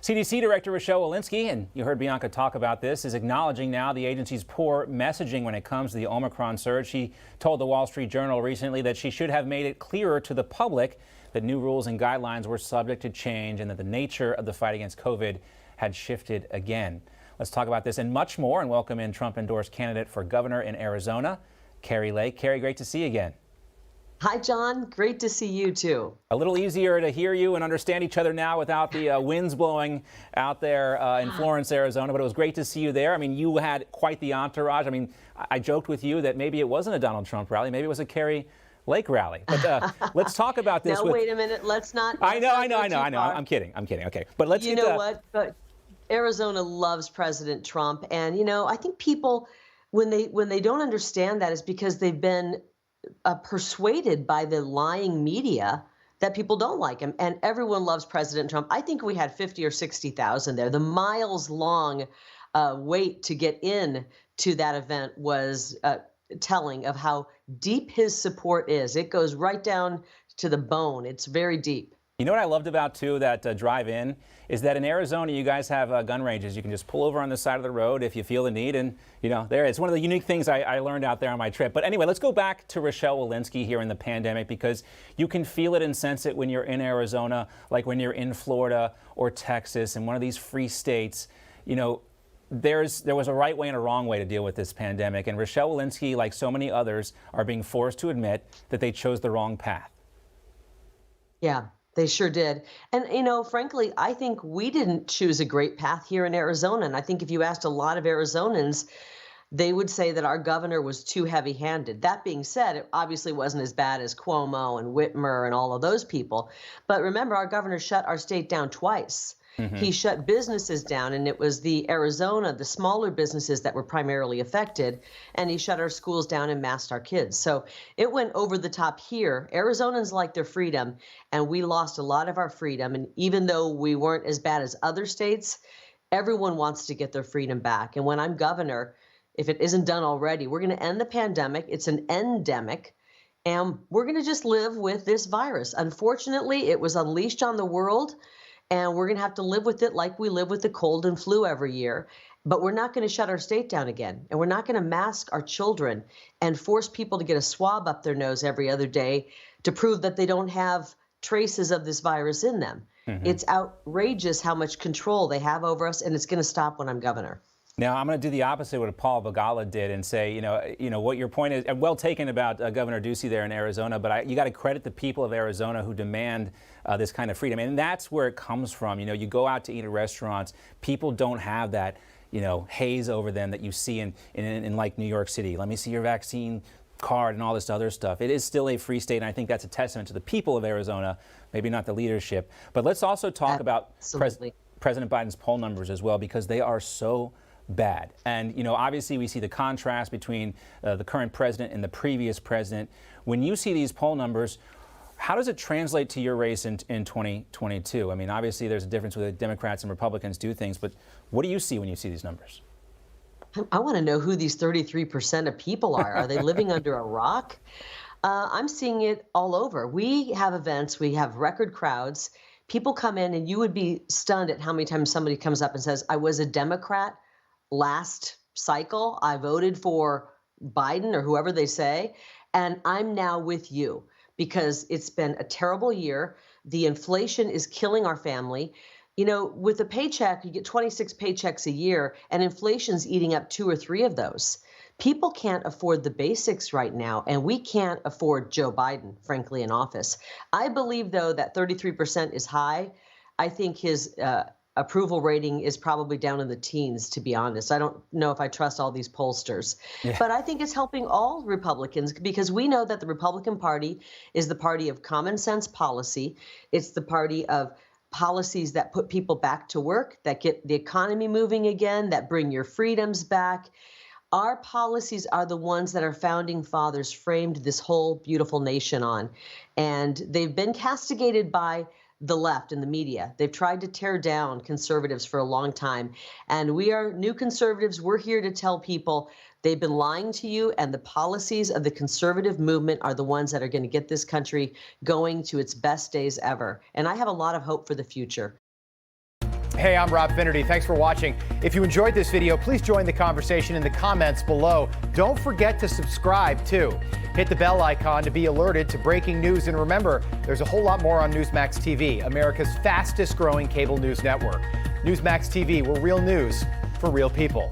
CDC Director Rochelle Walensky, and you heard Bianca talk about this, is acknowledging now the agency's poor messaging when it comes to the Omicron surge. She told the Wall Street Journal recently that she should have made it clearer to the public that new rules and guidelines were subject to change and that the nature of the fight against COVID had shifted again. Let's talk about this and much more and welcome in Trump-endorsed candidate for governor in Arizona, Kari Lake. Kari, great to see you again. Hi, John. Great to see you, too. A little easier to hear you and understand each other now without the winds blowing out there in Florence, Arizona, but it was great to see you there. I mean, you had quite the entourage. I mean, I joked with you that maybe it wasn't a Donald Trump rally, maybe it was a Kari Lake rally. But let's talk about this. Now, wait a minute. Let's not. I know. I'm kidding. Okay. But let's You know what? But Arizona loves President Trump. And, I think people, when they don't understand that, is because they've been persuaded by the lying media that people don't like him, and everyone loves President Trump. I think we had 50 or 60,000 there. The miles-long wait to get in to that event was telling of how deep his support is. It goes right down to the bone. It's very deep. You know what I loved about, too, that drive-in is that in Arizona, you guys have gun ranges. You can just pull over on the side of the road if you feel the need. And, there it's one of the unique things I learned out there on my trip. But anyway, let's go back to Rochelle Walensky here in the pandemic, because you can feel it and sense it when you're in Arizona, like when you're in Florida or Texas and one of these free states. There was a right way and a wrong way to deal with this pandemic. And Rochelle Walensky, like so many others, are being forced to admit that they chose the wrong path. Yeah. They sure did. And, frankly, I think we didn't choose a great path here in Arizona. And I think if you asked a lot of Arizonans, they would say that our governor was too heavy-handed. That being said, it obviously wasn't as bad as Cuomo and Whitmer and all of those people. But remember, our governor shut our state down twice. Mm-hmm. He shut businesses down, and it was the smaller businesses that were primarily affected, and he shut our schools down and masked our kids. So it went over the top here. Arizonans like their freedom, and we lost a lot of our freedom. And even though we weren't as bad as other states, everyone wants to get their freedom back. And when I'm governor, if it isn't done already, we're going to end the pandemic. It's an endemic. And we're going to just live with this virus. Unfortunately, it was unleashed on the world, and we're going to have to live with it like we live with the cold and flu every year. But we're not going to shut our state down again. And we're not going to mask our children and force people to get a swab up their nose every other day to prove that they don't have traces of this virus in them. Mm-hmm. It's outrageous how much control they have over us, and it's going to stop when I'm governor. Now, I'm going to do the opposite of what Paul Begala did and say, what your point is, well taken about Governor Ducey there in Arizona, but you got to credit the people of Arizona who demand this kind of freedom. And that's where it comes from. You go out to eat at restaurants, people don't have that, haze over them that you see in like New York City. Let me see your vaccine card and all this other stuff. It is still a free state, and I think that's a testament to the people of Arizona, maybe not the leadership. But let's also talk about President Biden's poll numbers as well, because they are so bad. And, obviously we see the contrast between the current president and the previous president. When you see these poll numbers, how does it translate to your race in 2022? I mean, obviously there's a difference with the Democrats and Republicans do things, but what do you see when you see these numbers? I want to know who these 33% of people are. Are they living under a rock? I'm seeing it all over. We have events, we have record crowds. People come in, and you would be stunned at how many times somebody comes up and says, I was a Democrat last cycle, I voted for Biden or whoever they say, and I'm now with you because it's been a terrible year. The inflation is killing our family. With a paycheck, you get 26 paychecks a year, and inflation's eating up 2 or 3 of those. People can't afford the basics right now, and we can't afford Joe Biden, frankly, in office. I believe, though, that 33% is high. I think his approval rating is probably down in the teens, to be honest. I don't know if I trust all these pollsters. Yeah. But I think it's helping all Republicans, because we know that the Republican Party is the party of common sense policy. It's the party of policies that put people back to work, that get the economy moving again, that bring your freedoms back. Our policies are the ones that our founding fathers framed this whole beautiful nation on. And they've been castigated by the left and the media. They've tried to tear down conservatives for a long time. And we are new conservatives. We're here to tell people they've been lying to you, and the policies of the conservative movement are the ones that are going to get this country going to its best days ever. And I have a lot of hope for the future. Hey, I'm Rob Finnerty. Thanks for watching. If you enjoyed this video, please join the conversation in the comments below. Don't forget to subscribe, too. Hit the bell icon to be alerted to breaking news. And remember, there's a whole lot more on Newsmax TV, America's fastest growing cable news network. Newsmax TV, we're real news for real people.